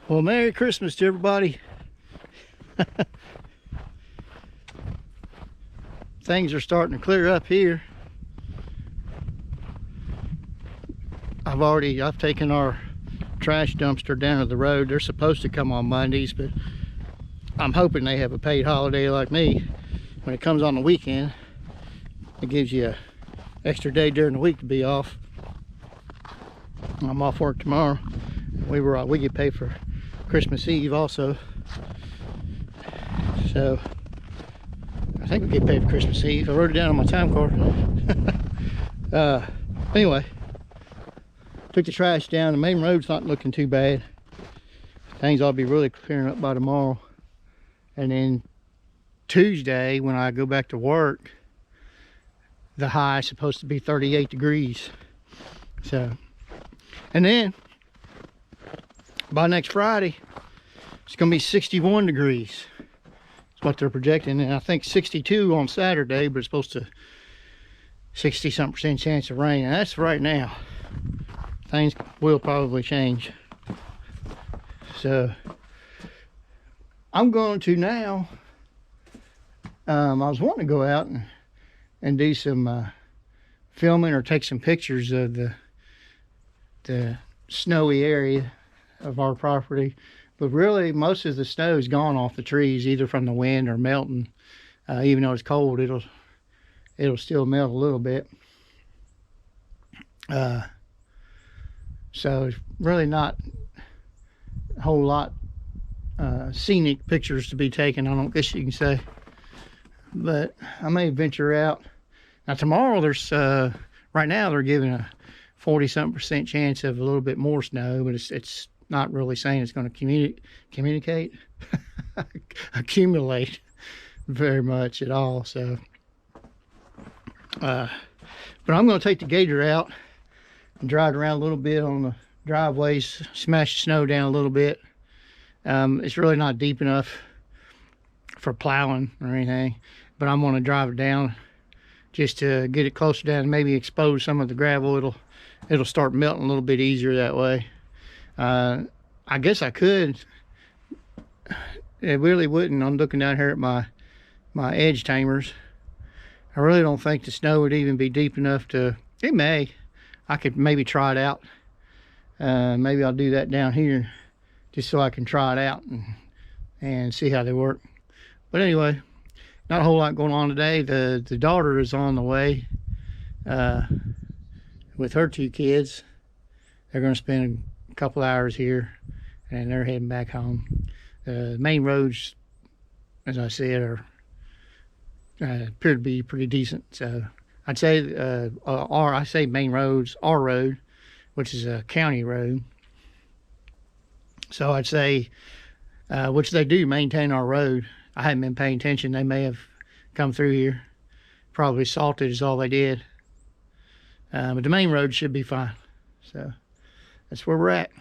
Well, Merry Christmas to everybody. Things are starting to clear up here. I've taken our trash dumpster down to the road. They're supposed to come on Mondays, but I'm hoping they have a paid holiday like me. When it comes on the weekend, it gives you an extra day during the week to be off. I'm off work tomorrow. We get paid for Christmas Eve also. So I think we get paid for Christmas Eve. I wrote it down on my time card. Anyway, took the trash down. The main road's not looking too bad. Things ought to be really clearing up by tomorrow. And then Tuesday, when I go back to work, the high is supposed to be 38 degrees. So, and then by next Friday, it's going to be 61 degrees. That's what they're projecting. And I think 62 on Saturday, but it's supposed to 60-something% chance of rain. And that's right now. Things will probably change. So I'm going to now, I was wanting to go out and do some filming or take some pictures of the snowy area of our property, but really most of the snow is gone off the trees, either from the wind or melting. Even though it's cold, it'll still melt a little bit. So it's really not a whole lot scenic pictures to be taken, I don't guess you can say. But I may venture out. Now tomorrow there's right now they're giving a 40-something% chance of a little bit more snow, but it's not really saying it's going to accumulate very much at all. So but I'm going to take the Gator out and drive it around a little bit on the driveways, smash the snow down a little bit. It's really not deep enough for plowing or anything, but I'm going to drive it down just to get it closer down and maybe expose some of the gravel. It'll start melting a little bit easier that way. I guess I could. It really wouldn't. I'm looking down here at my edge tamers. I really don't think the snow would even be deep enough to, it may. I could maybe try it out. Maybe I'll do that down here just so I can try it out and see how they work. But anyway, not a whole lot going on today. The daughter is on the way with her 2 kids. They're going to spend a couple hours here and they're heading back home. The main roads, as I said, are appear to be pretty decent. So I'd say I say main roads, our road, which is a county road. So I'd say, which they do maintain our road. I haven't been paying attention. They may have come through here. Probably salted is all they did. But the main road should be fine. So that's where we're at.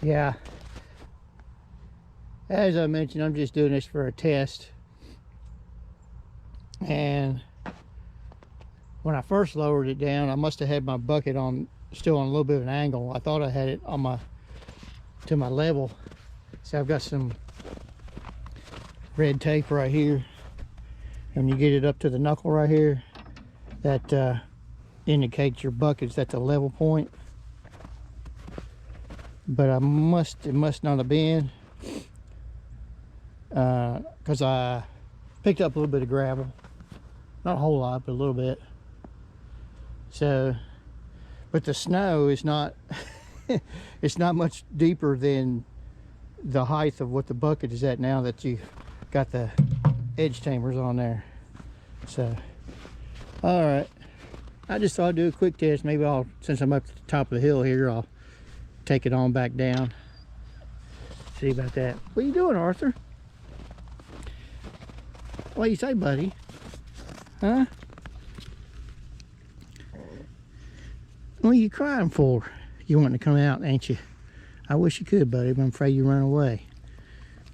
Yeah. As I mentioned, I'm just doing this for a test. And when I first lowered it down, I must have had my bucket on still on a little bit of an angle. I thought I had it on to my level. So I've got some red tape right here. And you get it up to the knuckle right here, that indicates your bucket's at the level point. But it must not have been, because I picked up a little bit of gravel. Not a whole lot, but a little bit. So, but the snow is not, it's not much deeper than the height of what the bucket is at now that you got the edge tamers on there. So, all right. I just thought I'd do a quick test. Maybe since I'm up at the top of the hill here, I'll take it on back down. See about that. What are you doing, Arthur? What do you say, buddy? Huh? What are you crying for? You want to come out, ain't you? I wish you could, buddy, but I'm afraid you run away.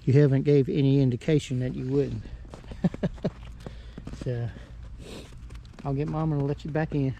You haven't gave any indication that you wouldn't. So, I'll get Mama to let you back in.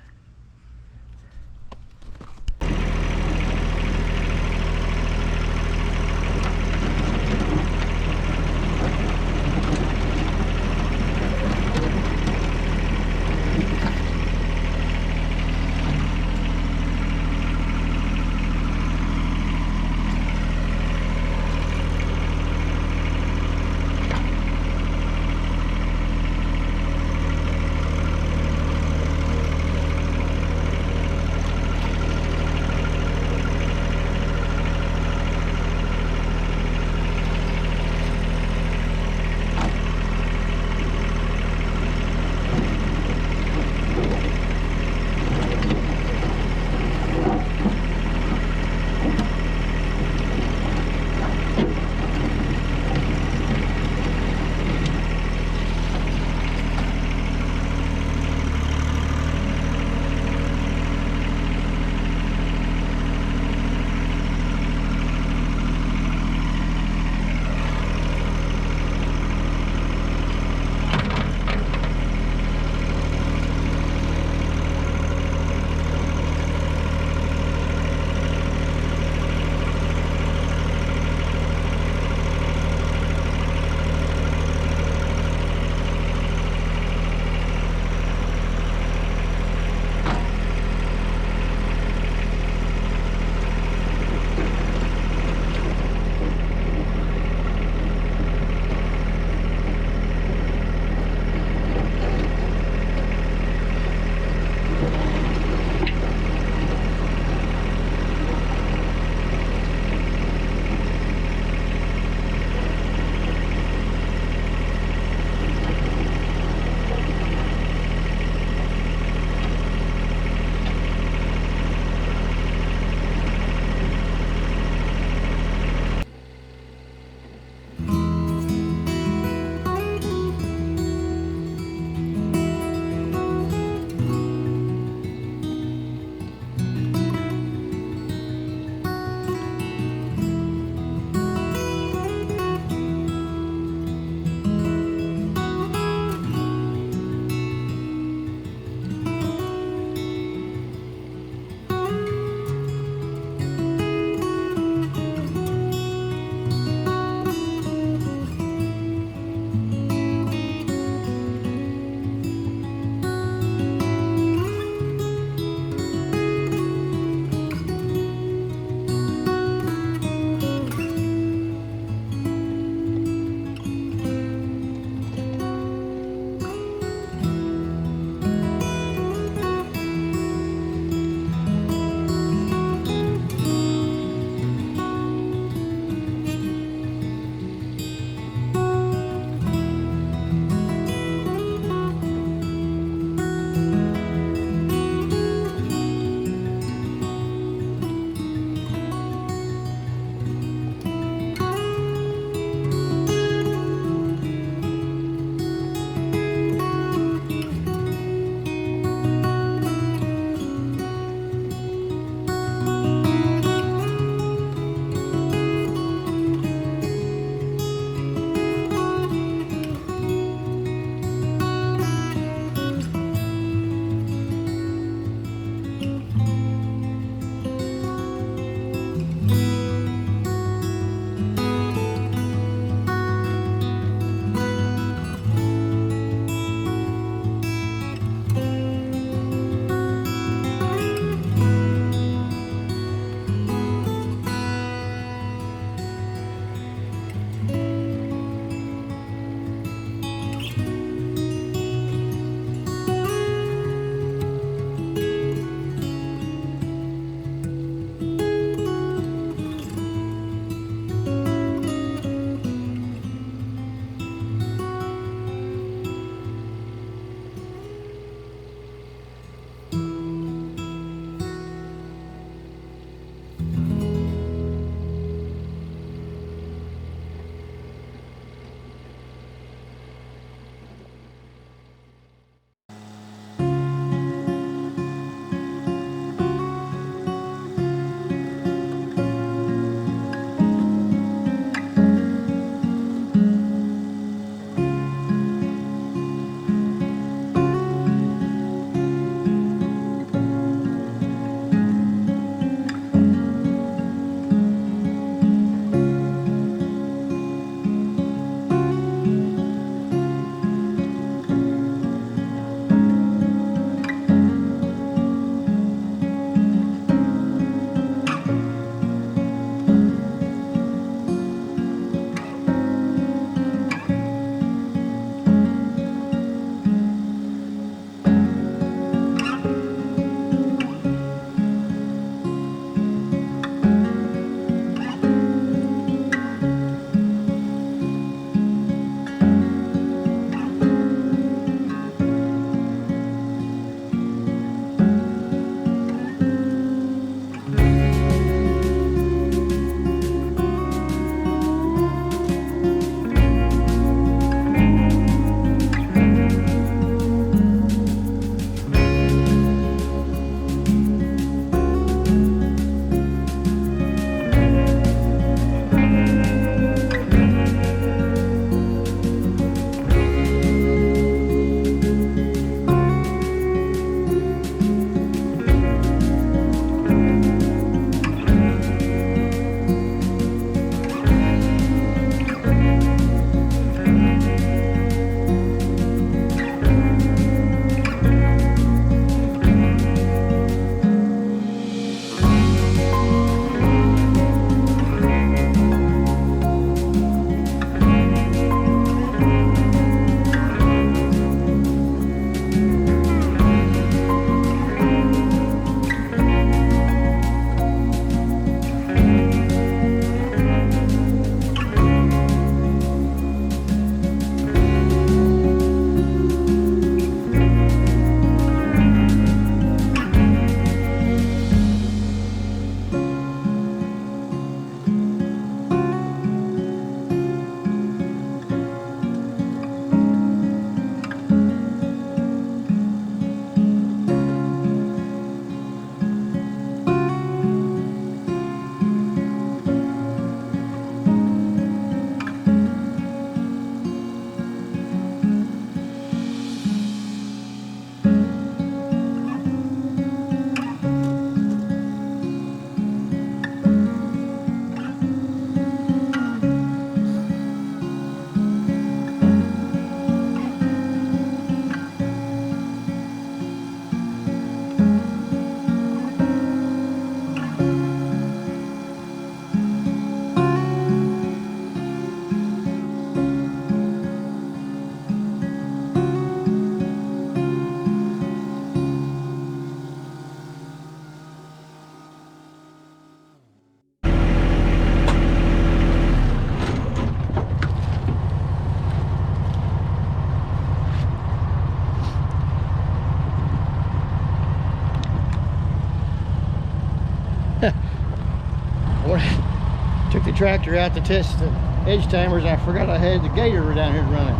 Took the tractor out to test the edge tamers, and I forgot I had the Gator down here running.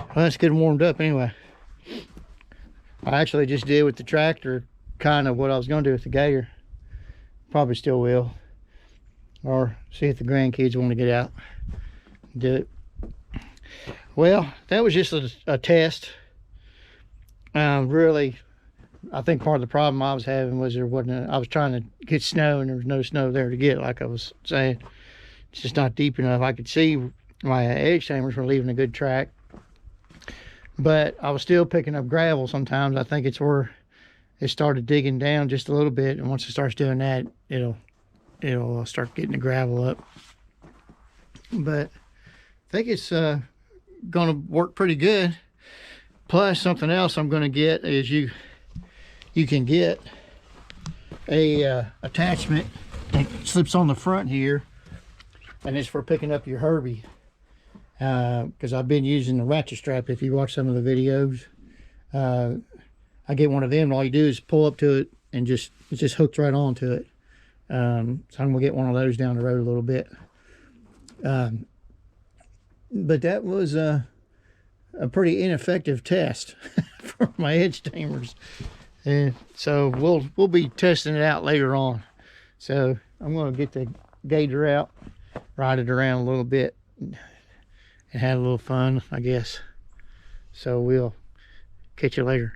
Well, that's good and warmed up anyway. I actually just did with the tractor kind of what I was going to do with the Gator. Probably still will. Or see if the grandkids want to get out and do it. Well, that was just a test. Really, I think part of the problem I was having was I was trying to get snow and there was no snow there to get, like I was saying. It's just not deep enough. I could see my edge tamers were leaving a good track, but I was still picking up gravel sometimes. I think it's where it started digging down just a little bit, and once it starts doing that, it'll start getting the gravel up. But I think it's gonna work pretty good. Plus, something else I'm gonna get is you can get a attachment that slips on the front here, and it's for picking up your Herbie. Because I've been using the ratchet strap. If you watch some of the videos, I get one of them, and all you do is pull up to it, and it just hooks right onto it. So I'm gonna get one of those down the road a little bit. But that was a pretty ineffective test for my edge tamers, and so we'll be testing it out later on. So I'm gonna get the Gator out, ride it around a little bit, and have a little fun, I guess. So we'll catch you later.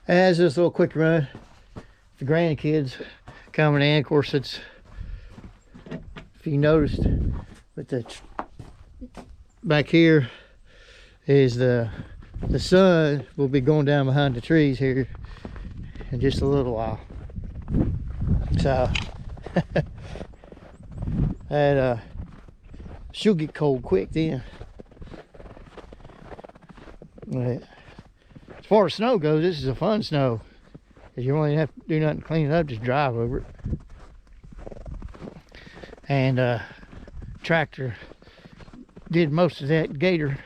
As this little quick run, the grandkids coming in. Of course, it's, if you noticed, but the back here is the sun will be going down behind the trees here in just a little while. So and she'll get cold quick then. But as far as snow goes, this is a fun snow, because you don't even have to do nothing to clean it up, just drive over it. And tractor did most of that. Gator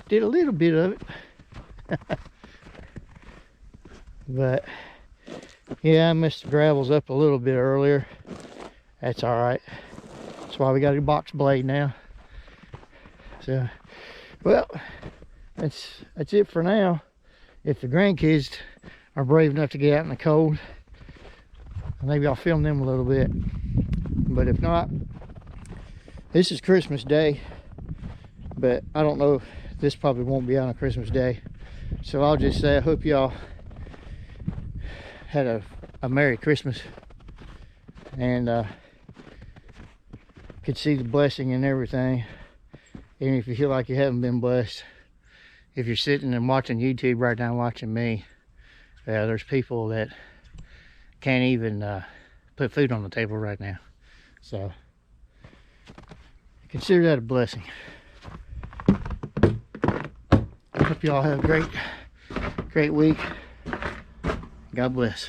did a little bit of it. But yeah, I messed the gravels up a little bit earlier. That's all right. That's why we got a box blade now. So, well, that's it for now. If the grandkids are brave enough to get out in the cold, maybe I'll film them a little bit. But if not, this is Christmas Day. But I don't know, this probably won't be on a Christmas Day. So I'll just say I hope y'all had a Merry Christmas, and could see the blessing in everything, even if you feel like you haven't been blessed. If you're sitting and watching YouTube right now, watching me, there's people that can't even put food on the table right now. So consider that a blessing. I hope y'all have a great week. God bless.